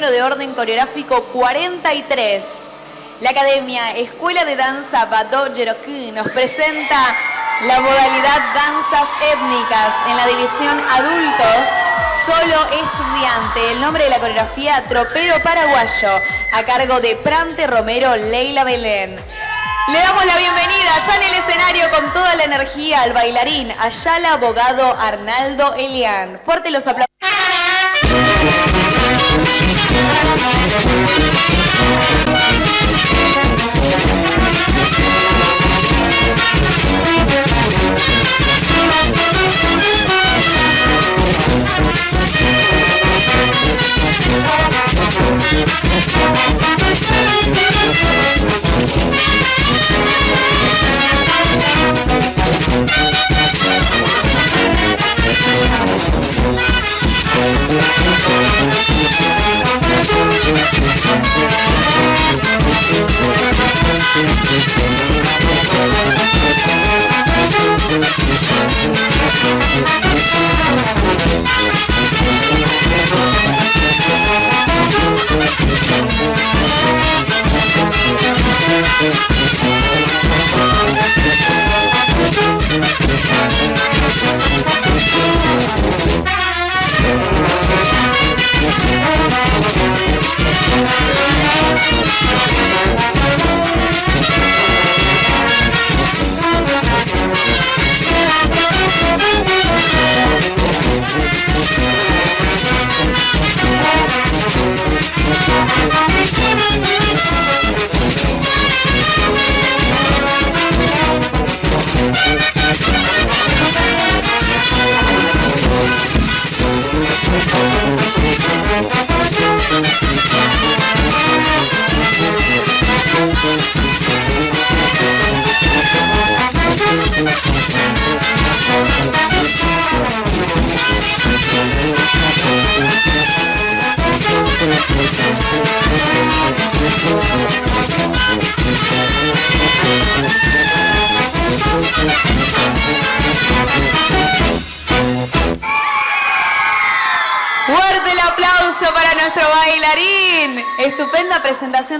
número de orden coreográfico 43. La Academia Escuela de Danza Badó Yeroku nos presenta la modalidad danzas étnicas en la división adultos, solo estudiante. El nombre de la coreografía Tropero Paraguayo, a cargo de Prante Romero, Leila Belén. Le damos la bienvenida ya en el escenario con toda la energía al bailarín Ayala Abogado Arnaldo Elián. Fuerte los aplausos. Fuerte el aplauso para nuestro bailarín. Estupenda presentación.